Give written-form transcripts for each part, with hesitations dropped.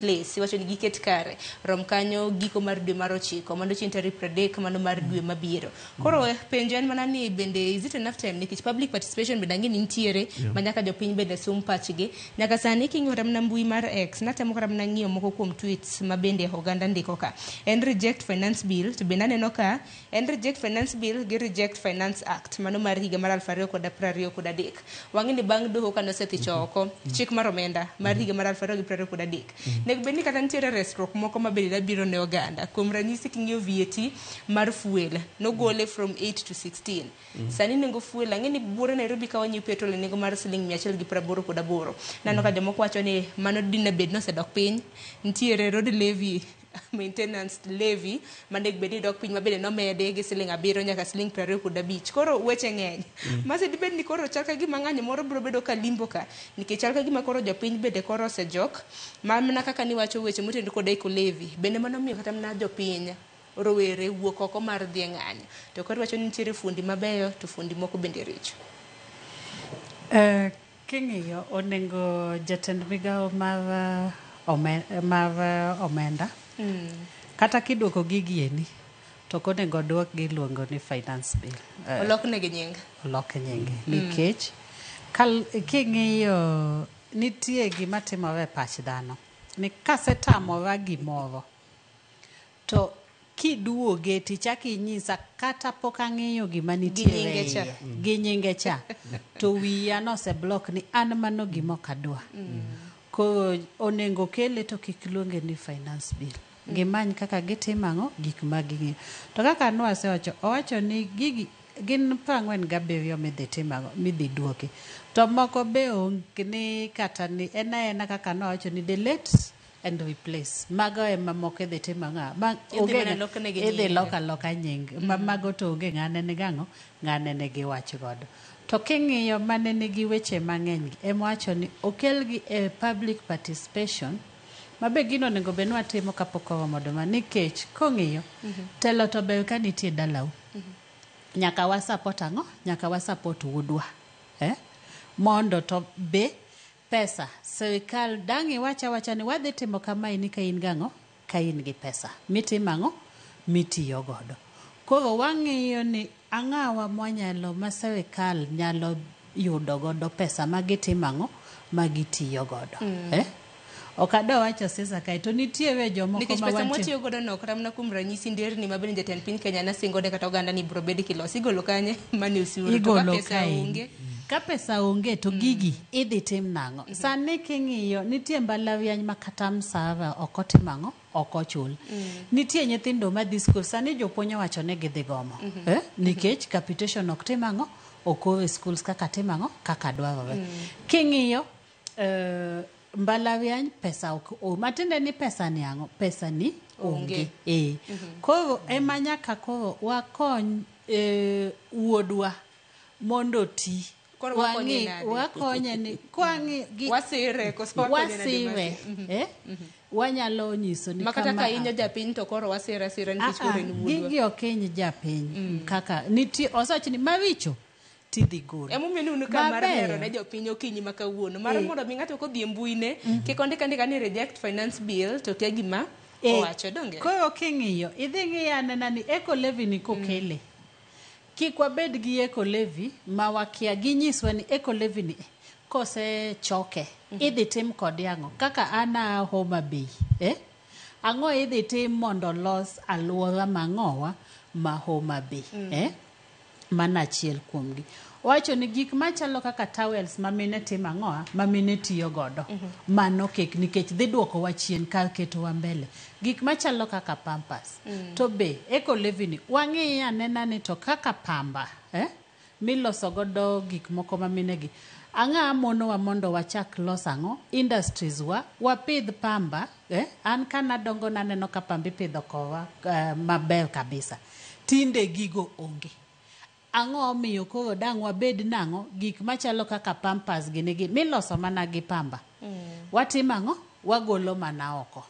place wacho ni giket kare rom kanyo giko mar dwe mar 9 mando chieng' tarik 30 mano mar dwe mabiro. Koro penjo en mana ni bende is it enough time nikech public participation bende ang'e ni nitiere manyaka jopiny bende sum pachgi. Nyaka sani king'iyo ramna mbui mar X natemo ramna ng'iyo moko kuom tweets ma bende oganda ndiko ka en reject finance bill to bende aneno ka en reject finance bill gi reject finance act mano mar higa mar 2023. Wang'e ni bang' doho kano sethicho oko chik mar omenda mar higa mar 2023 nego beni kata nitiere resruok moko mabende dabiro ne oganda. Kuom ranyisi king'iyo VAT mar fuel nogole from 8 to 16. Sani nengo fuel ang'e ni buore Nairobi ka wanyieo petrol nengo mar siling 188. Nano ka jomoko wacho ni mano dine bed nosedok piny. Nitiere road levy maintenance levy mane bedi dok piny mabende nomede gi siling 7 nyaka siling 25. Koro weche ng'eny. Mase dibed ni koro chal ka gima ng'anyo moro biro bedo ka limbo ka nikech chal ka gima koro jopiny bende koro osejok mana kaka ni wacho weche motendu kod eco levy bende mano miyo kata mana jopiny rowere wuok oko mar dhi ng'anyo. To koro wacho ni nitiere fundi mabeyo to fundi moko bende richo. King'iyo onengo jatend migawo mar omenda kata kiduoko gigieni to konego duok giluongo ni finance bill oloknegi nying nikech king'iyo nitie gima timore pach dhano ni kasetamora gimoro to kiduoge tichaki inyisa kata pok ang'eyo gima nitiere gi nyinge cha to wiya noseblock ni an mano gima ok adwa. Ko onengo kele to kik luonge ni finance bill. Gimany kaka gitimang'o gik maging'e. To kaka nwasewacho owacho ni gigi gin 47 midhi timang'o midhi duoke. To moko be onge ni kata ni ena kaka nowacho ni delete and replace. Mago ema moko idhi timang'o. Idhi loka nying. Mago to onge ng'ane ni gang'o ng'ane ni giwach godo. To king'iyo mane nigi weche mang'eny emwacho ni okelgi e public participation mabe gino nego bed watimo kapok oromo doma nikech kong'iyo telo to ber ka nitie dalau nyaka wa support ang'o nyaka wa support wuodwa mondo to be pesa serikal dang' iwacha ni wadhi timo kama ni ka in gang'o ka in gi pesa mitimang'o mitiyo godo. Koro wang'iyo ni ang'awa mwanyalo ma serikal nyalo yudo godo pesa magitimang'o magitiyo godo. Okado wacho sisa kae to nitiere jomoko nikech pesa motiyo godo no kramna kuom ranyisi nderni mabende jatend piny Kenya na singode kata oganda ni bro bedi kilos igolo kanye mane usuru to pesa onge. Ka pesa onge to gigi idhi tim nang'o. Sani king'iyo nitie mbalariany makata msara okotimang'o okochul. Nitie nyithindo madhi skul sani jopuonj wacho ne gidhi gomo nikech capitation ok timang'o okore schools kaka timang'o kaka dwarore. King'iyo mbalariany pesa ok matinde ni pesa ni ang'o pesa ni onge. Koro ema nyaka koro wakony wuodwa mondo ti wakonye ni kwangi wasire wanyalo nyiso ni makata ka inyo japiny to koro wasira nikech kore ni wuodwa gigi okiny japiny kaka nitie osachi ni maricho tidhi gol emumeni unu ka mar mero ne jopiny okinyi makawuono mar mondo mi ng'ato kodhi mbuine kik ondika ni reject finance bill to ke gima owacho donge. Koro king'iyo idhi ng'iyo anena ni eco levy ni kokele kik wabed gi eco levy ma wakia ginyiswa ni eco levy ni kose choke idhi tim kod yang'o kaka ana Homa Bay ang'o idhi tim mondo los aluora mang'owa ma Homa Bay mana achiel kuomgi. Wacho ni gik machalo kaka towels mamine timo ang'oa mamine tiyo godo mano kek nikech dhi duoko wa chien kar keto wa mbele gik machalo kaka pampers to be eco levy ni wang'i anena ni to kaka pamba miloso godo gik moko mamine gi ang'a mono wa mondo wachak los ang'o industries wapidh pamba an kana dongo naneno ka pamba ipidho kowa maber kabisa tinde gigo onge. Ang'o miyo koro dang' wabed nang'o gik machalo kaka pampers gini miloso mana gi pamba watimang'o wagolo mana oko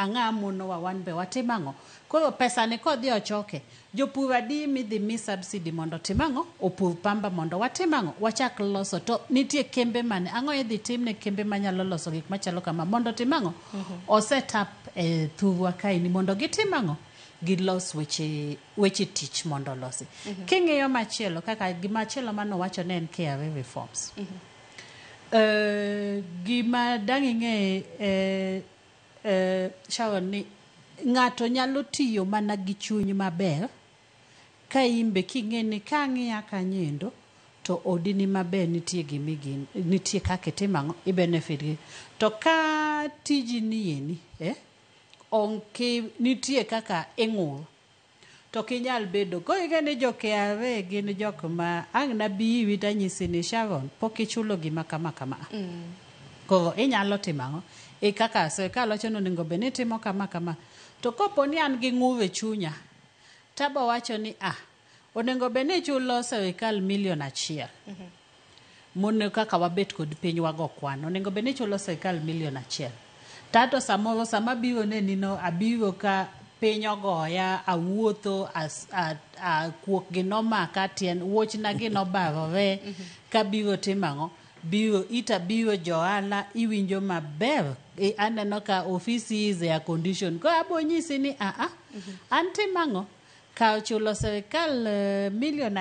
ang'a mono wa wan be watimango koro pesa ni kodhi ochoke jopur adi midhi mi subsidy mondo timango opur pamba mondo watimango wachak loso to nitie kembe mane ang'o idhi timne kembe manyalo loso gik machalo kama mondo timango o set up thurwa kaini mondo gitimango gilos weche tich mondo losi king'iyo machielo kaka gimachielo mano wacho ne en KRA reforms gima dang'e Sharon ni ng'ato nyalo tiyo mana gi chuny maber ka imbe king'e ni kang'iya kanyendo to odini maber nitie gimigin nitie kaka timango i benefit gi to ka tiji ni yeni onke nitie kaka eng'ur to kinyal bedo ko igene jo KRA gin jok ma ang' nabi wita nyisi ni Sharon pok ichulo gima kama koro inyalo timango kaka sirkal wacho ni onego bed ni timo kama to kopo ni an gi ng'ur e chunya tabo wacho ni onego bed ni chulo sirkal $1 million mono kaka wabet kod piny wago kwan onego bed ni chulo sirkal $1 million tato samoro sama biro ne nino abiro ka piny ogoya awuotho kuok gi nomaka tien wuochna gi nobarore ka biro timango biro joala iwinjo maber aneno ka ofisi is air condition ko abo nyisi ni an timango ka chulo sirkal $1 million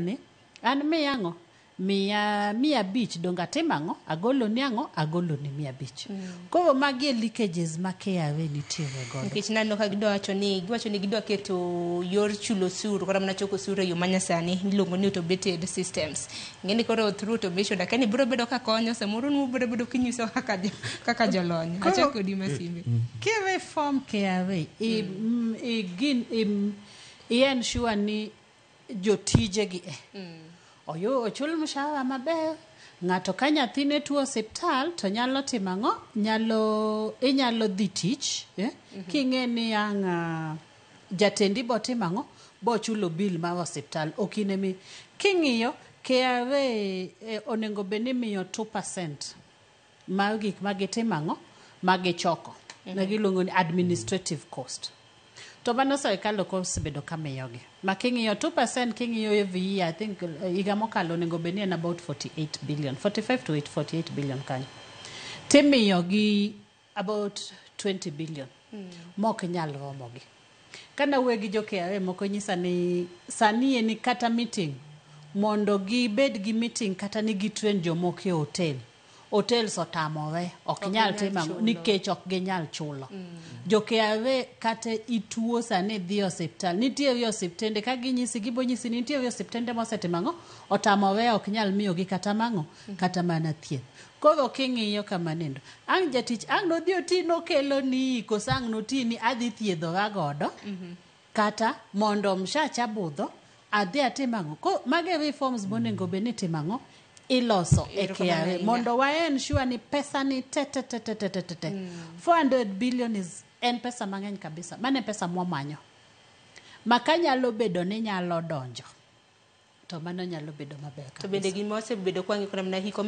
ni an miyango mia 500 donga timango agolo ni ang'o agolo ni 500 koro magi leakages ma KRA nitiere godo nikech nano ka giwacho ni gidwa keto yor chulo suru kata mana choko suru yo manyasani iluongo ni automated systems ngeni koro through automation lakini biro bedo ka konyo samoro nu biro bedo kinyiso kaka jolony achako di masimbe KRA form KRA ensure ni jotije gi ochul mshahara maber ng'ato ka nyathine tuo hospital to nyalo timango inyalo dhi tich king'e ni jatendi bo timango bo chulo bill mar hospital okine mi king'iyo KRA onego bed ni miyo 2% mar gik magitimango magichoko negiluongo ni administrative cost to mano sirkal ok osebedo kamiyogi making'iyo 2% king'iyo every year I think higa mokalo onego bed ni en about 48 billion 45 to 48 billion kanyo timiyogi about 20 billion mok nyal romogi kana wegi jo KRA moko nyisa ni sani ni kata meeting mondo gibed gi meeting kata ni gitrain jomoko e hotel sotamore ok nyal timango nikech ok ginyal chulo jo KRA kata ituo sane dhi hospital nitie hospitende ka ginyisi gibonyisi nitie hospitende mosetimango otamore ok nyal miyo gi kata mango kata mana thieth koro king'iyo kama nendo ang' jatich ang' nodhi otino kelo ni kosang' notini adhi thiedhora godo kata mondo mshacha budho adhi atimango ko mage reforms monego bed ni timango iloso KRA mondo wa ensure ni pesa ni 400 billion is en pesa mang'eny kabisa mane pesa mwamanyo makanyalo bedo ni nyalo donjo to mano nyalo bedo maber kabisa to bende gimose bedo kwangi kuna mna hiko